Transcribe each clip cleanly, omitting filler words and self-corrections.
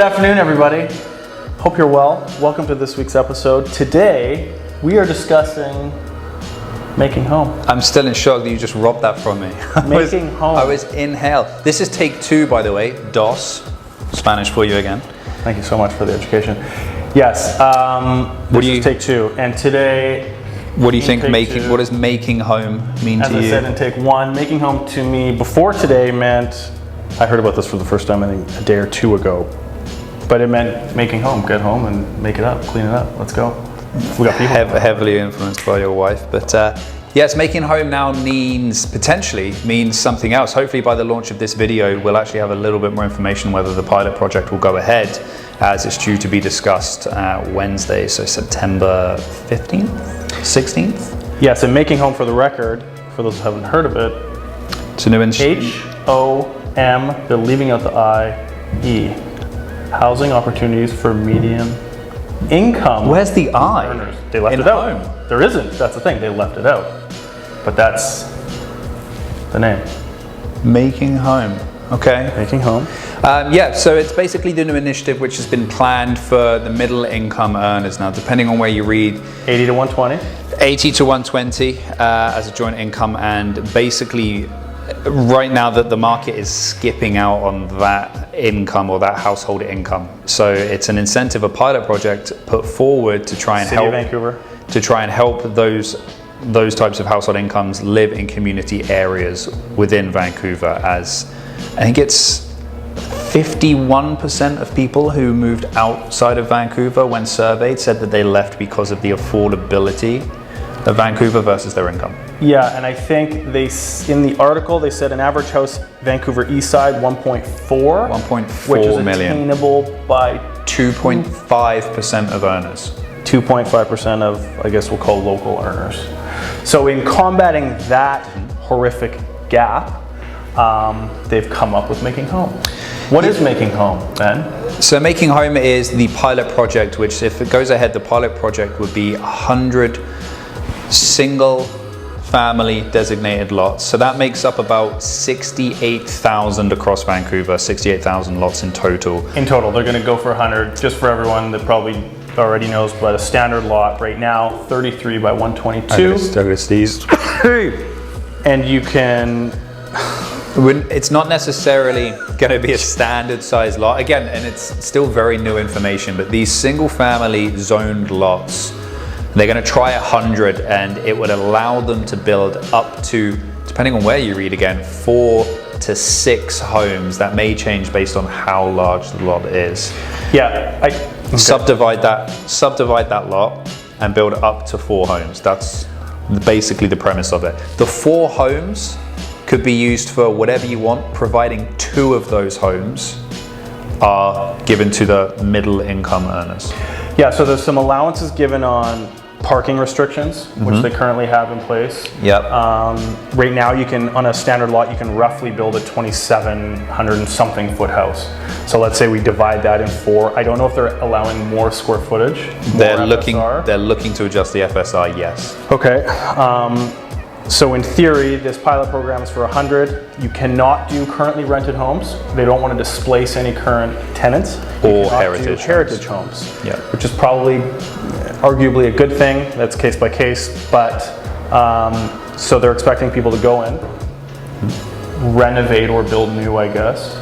Good afternoon, everybody. Hope you're well. Welcome to this week's episode. Today, we are discussing making home. I'm still in shock that you just robbed that from me. Making home. I was in hell. This is take 2, by the way. Dos, Spanish for you again. Thank you so much for the education. Yes, this is take 2. And today, what do you think what does making home mean to you? As I said in take 1, making home to me before today meant, I heard about this for the first time, I think a day or two ago. But it meant making home, get home and make it up, clean it up, let's go. We got people. Heavily influenced by your wife, but yes, making home now potentially means something else. Hopefully by the launch of this video, we'll actually have a little bit more information whether the pilot project will go ahead, as it's due to be discussed Wednesday, so September 15th, 16th? Yes, and making home, for the record, for those who haven't heard of it, it's a new H-O-M, they're leaving out the I-E. Housing opportunities for medium income. Where's the I? Earners. They left it out. Home. There isn't. That's the thing. They left it out. But that's the name. Making home. Okay. Making home. Yeah, so it's basically the new initiative which has been planned for the middle income earners. Now, depending on where you read, 80 to 120. 80 to 120 as a joint income, and basically right now that the market is skipping out on that income or that household income. So it's an incentive, a pilot project put forward to try and City of Vancouver. To try and help those types of household incomes live in community areas within Vancouver, as I think it's 51% of people who moved outside of Vancouver when surveyed said that they left because of the affordability of Vancouver versus their income. Yeah, and I think in the article they said an average house Vancouver East Side 1.4 which is million. Attainable by 2.5% of earners. 2.5% of, I guess we'll call local earners. So in combating that horrific gap, they've come up with Making Home. What is Making Home, Ben? So Making Home is the pilot project, which if it goes ahead, the pilot project would be 100 single family designated lots. So that makes up about 68,000 across Vancouver, 68,000 lots in total. In total, they're gonna go for 100, just for everyone that probably already knows, but a standard lot right now, 33 by 122. And you can... It's not necessarily going to be a standard size lot. Again, and it's still very new information, but these single family zoned lots, they're going to try 100, and it would allow them to build up to, depending on where you read again, 4 to 6 homes. That may change based on how large the lot is. Yeah. Okay. Subdivide that lot and build up to 4 homes. That's basically the premise of it. The 4 homes could be used for whatever you want, providing 2 of those homes are given to the middle income earners. Yeah, so there's some allowances given on parking restrictions, which they currently have in place. Yep. Right now, you can, on a standard lot, you can roughly build a 2,700 and something foot house. So let's say we divide that in 4. I don't know if they're allowing more square footage. They're looking to adjust the FSR, yes. Okay. So in theory, this pilot program is for 100. You cannot do currently rented homes. They don't want to displace any current tenants. Or heritage homes. Yeah. Which is probably arguably a good thing. That's case by case. But so they're expecting people to go in, renovate or build new, I guess.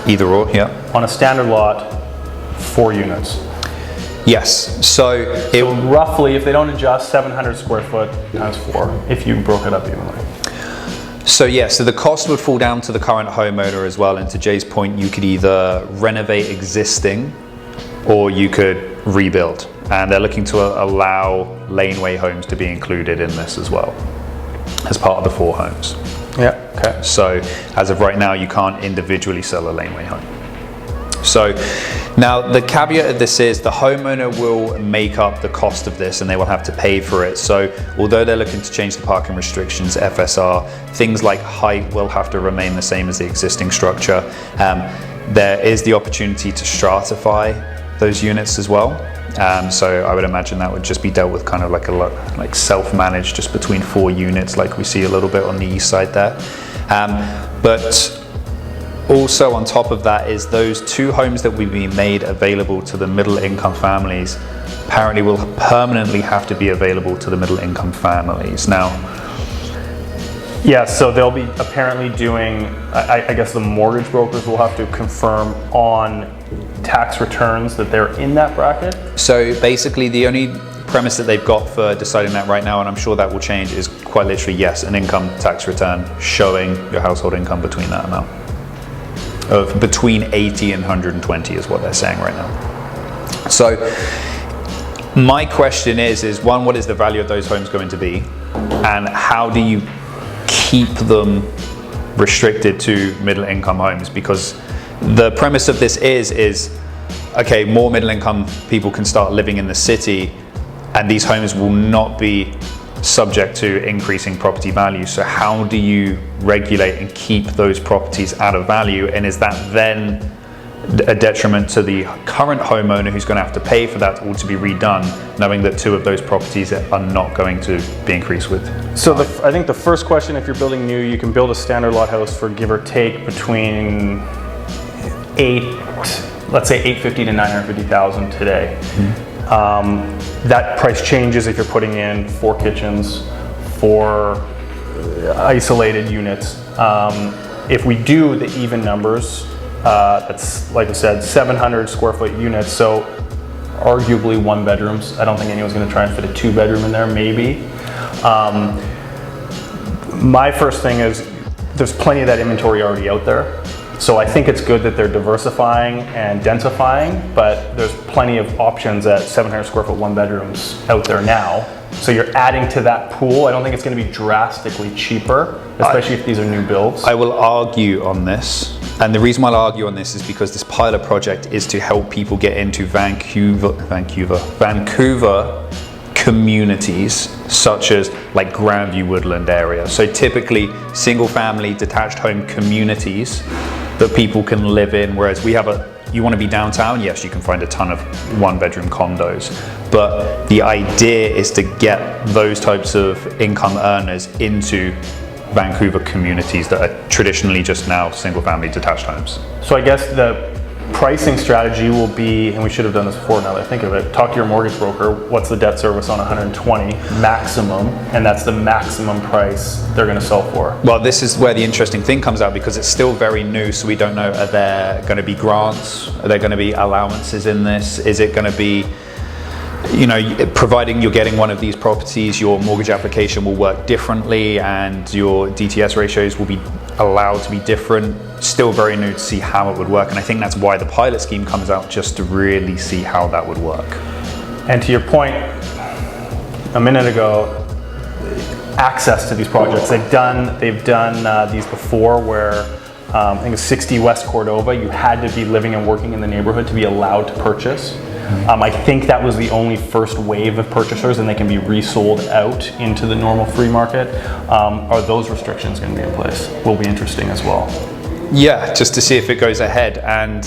Either or, yeah. On a standard lot, 4 units. Yes, so roughly, if they don't adjust, 700 square foot times 4, if you broke it up evenly. So yeah, so the cost would fall down to the current homeowner as well, and to Jay's point, you could either renovate existing or you could rebuild. And they're looking to allow Laneway Homes to be included in this as well, as part of the 4 homes. Yeah, okay. So as of right now, you can't individually sell a Laneway home. So now the caveat of this is the homeowner will make up the cost of this and they will have to pay for it. So although they're looking to change the parking restrictions, FSR, things like height will have to remain the same as the existing structure. There is the opportunity to stratify those units as well. So I would imagine that would just be dealt with kind of like self-managed, just between 4 units, like we see a little bit on the east side there. But also on top of that is those 2 homes that will be made available to the middle income families apparently will permanently have to be available to the middle income families. Now, yeah, so they'll be apparently doing, I guess the mortgage brokers will have to confirm on tax returns that they're in that bracket. So basically the only premise that they've got for deciding that right now, and I'm sure that will change, is quite literally, yes, an income tax return showing your household income between that amount. Of between 80 and 120 is what they're saying right now. So my question is one, what is the value of those homes going to be? And how do you keep them restricted to middle income homes? Because the premise of this is okay, more middle income people can start living in the city, and these homes will not be subject to increasing property value. So how do you regulate and keep those properties out of value? And is that then a detriment to the current homeowner who's going to have to pay for that all to be redone, knowing that 2 of those properties are not going to be increased with? So I think the first question, if you're building new, you can build a standard lot house for give or take between let's say 850 to 950,000 today. That price changes if you're putting in 4 kitchens, 4 isolated units. If we do the even numbers, that's, like I said, 700 square foot units, so arguably 1 bedrooms. I don't think anyone's going to try and fit a 2 bedroom in there, maybe. My first thing is there's plenty of that inventory already out there. So I think it's good that they're diversifying and densifying, but there's plenty of options at 700 square foot 1 bedrooms out there now. So you're adding to that pool. I don't think it's going to be drastically cheaper, especially if these are new builds. I will argue on this. And the reason why I'll argue on this is because this pilot project is to help people get into Vancouver communities, such as like Grandview Woodland area. So typically single family detached home communities that people can live in, whereas you want to be downtown, yes, you can find a ton of 1 bedroom condos, but the idea is to get those types of income earners into Vancouver communities that are traditionally just now single family detached homes. So I guess the pricing strategy will be, and we should have done this before now that I think of it, talk to your mortgage broker, what's the debt service on 120 maximum, and that's the maximum price they're going to sell for. Well, this is where the interesting thing comes out, because it's still very new, so we don't know, are there going to be grants? Are there going to be allowances in this? Is it going to be, providing you're getting one of these properties, your mortgage application will work differently and your DTS ratios will be allowed to be different. Still very new to see how it would work, and I think that's why the pilot scheme comes out, just to really see how that would work. And to your point a minute ago, access to these projects, they've done these before where I think it's 60 West Cordova, you had to be living and working in the neighborhood to be allowed to purchase. I think that was the only first wave of purchasers, and they can be resold out into the normal free market. Are those restrictions going to be in place? Will be interesting as well. Yeah, just to see if it goes ahead, and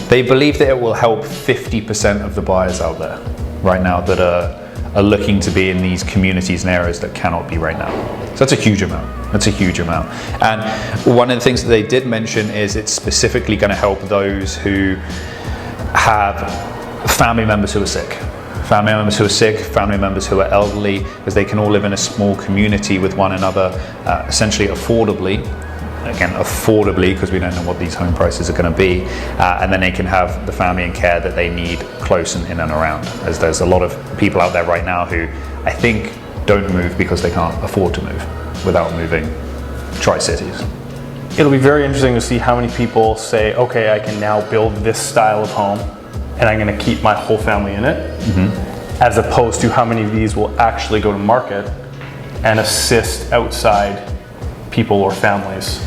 they believe that it will help 50% of the buyers out there right now that are looking to be in these communities and areas that cannot be right now. So that's a huge amount. That's a huge amount. And one of the things that they did mention is it's specifically going to help those who have family members who are sick. Family members who are sick, family members who are elderly, because they can all live in a small community with one another, essentially affordably. Again, affordably, because we don't know what these home prices are going to be, and then they can have the family and care that they need close and in and around, as there's a lot of people out there right now who I think don't move because they can't afford to move without moving Tri-Cities. It'll be very interesting to see how many people say, okay, I can now build this style of home and I'm going to keep my whole family in it, as opposed to how many of these will actually go to market and assist outside people or families.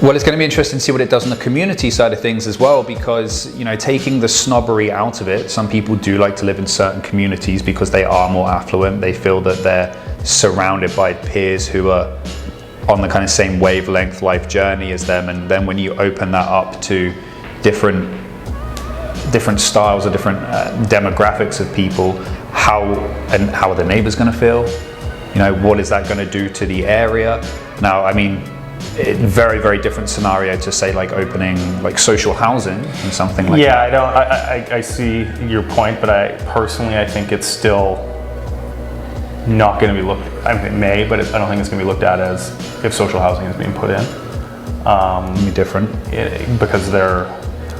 Well, it's going to be interesting to see what it does on the community side of things as well, because taking the snobbery out of it, some people do like to live in certain communities because they are more affluent. They feel that they're surrounded by peers who are on the kind of same wavelength life journey as them, and then when you open that up to different styles or different demographics of people, how are the neighbors going to feel? What is that going to do to the area? Now, I mean, very, very different scenario to say like opening like social housing and something like Yeah, that. I see your point, but I think it's still not going to be looked. I mean, it may, but I don't think it's going to be looked at as if social housing is being put in. Be different. Because they're.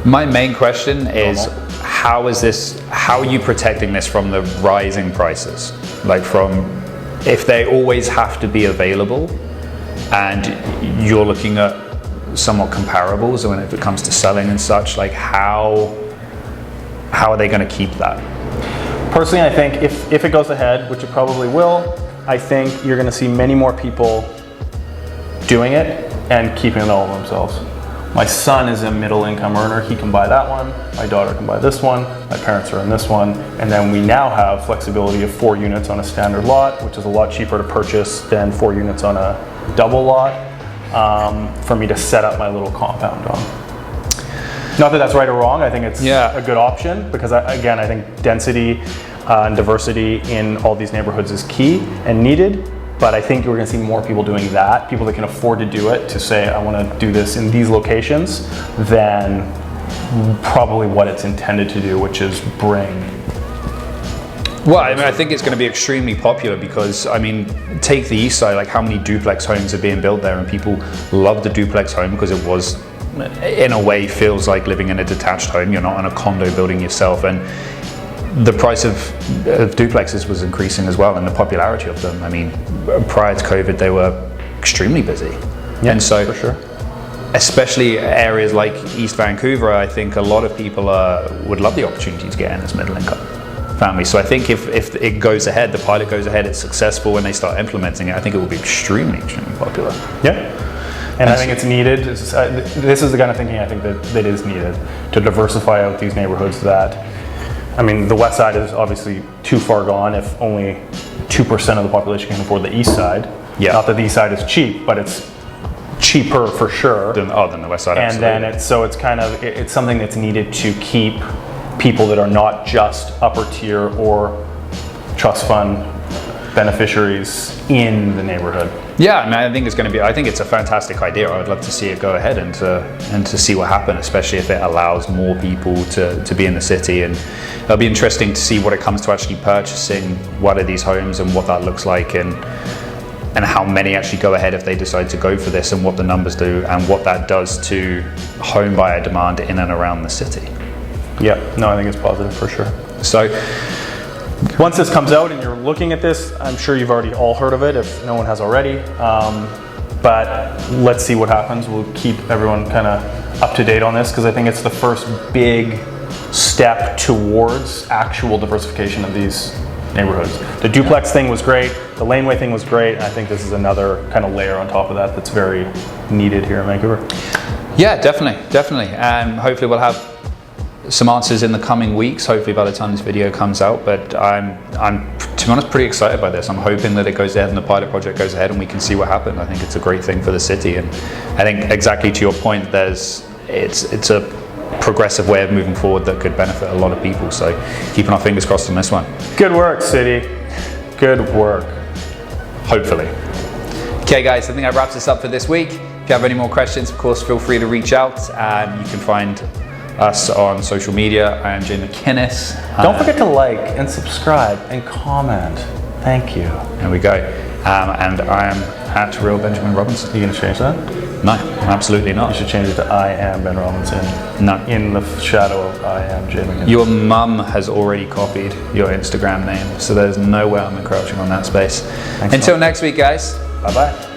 My main question is, how are you protecting this from the rising prices? Like if they always have to be available, and you're looking at somewhat comparables when it comes to selling and such, like how are they going to keep that? Personally, I think if it goes ahead, which it probably will, I think you're going to see many more people doing it and keeping it all themselves. My son is a middle income earner, he can buy that one, my daughter can buy this one, my parents are in this one, and then we now have flexibility of 4 units on a standard lot, which is a lot cheaper to purchase than 4 units on a double lot, for me to set up my little compound on. Not that that's right or wrong, I think it's a good option, because I think density and diversity in all these neighborhoods is key and needed. But I think we're going to see more people doing that, people that can afford to do it, to say, I want to do this in these locations, than probably what it's intended to do, which is bring. Well, I mean, I think it's going to be extremely popular because, I mean, take the east side, like how many duplex homes are being built there, and people love the duplex home because it was, in a way, feels like living in a detached home. You're not in a condo building yourself, and the price of duplexes was increasing as well, and the popularity of them. I mean, prior to COVID, they were extremely busy. Yeah, and so, for sure. Especially areas like East Vancouver, I think a lot of people would love the opportunity to get in as middle income families. So I think if it goes ahead, the pilot goes ahead, it's successful when they start implementing it, I think it will be extremely, extremely popular. Yeah. And I think it's needed. This is the kind of thinking I think that is needed to diversify out these neighborhoods that, I mean, the west side is obviously too far gone if only 2% of the population can afford the east side. Yeah. Not that the east side is cheap, but it's cheaper for sure. Than the west side, and absolutely. then it's something that's needed to keep people that are not just upper tier or trust fund beneficiaries in the neighborhood. Yeah, I mean, I think it's a fantastic idea. I would love to see it go ahead and to see what happens, especially if it allows more people to be in the city. And it'll be interesting to see what it comes to actually purchasing one of these homes and what that looks like, and how many actually go ahead if they decide to go for this, and what the numbers do, and what that does to home buyer demand in and around the city. Yeah, no, I think it's positive for sure. So once this comes out and you're looking at this, I'm sure you've already all heard of it if no one has already. But let's see what happens. We'll keep everyone kind of up to date on this, because I think it's the first big step towards actual diversification of these neighborhoods. The duplex thing was great, the laneway thing was great, and I think this is another kind of layer on top of that that's very needed here in Vancouver. Yeah, definitely. And hopefully we'll have some answers in the coming weeks, hopefully by the time this video comes out. But I'm to be honest pretty excited by this. I'm hoping that it goes ahead and the pilot project goes ahead and we can see what happens. I think it's a great thing for the city, and I think exactly to your point, it's a progressive way of moving forward that could benefit a lot of people. So keeping our fingers crossed on this one. Good work, city. Good work. Hopefully. Okay guys, I think that wraps this up for this week. If you have any more questions, of course, feel free to reach out. You can find us on social media. I am Jay McInnes. Don't forget to like and subscribe and comment. Thank you. There we go. And I am at Real Benjamin Robinson. Are you going to change that? No, absolutely not. You should change it to I am Ben Robinson. No. In the shadow of I am Jay McInnes. Your mum has already copied your Instagram name, so there's no way I'm encroaching on that space. Thanks, Until next week, guys. Bye-bye.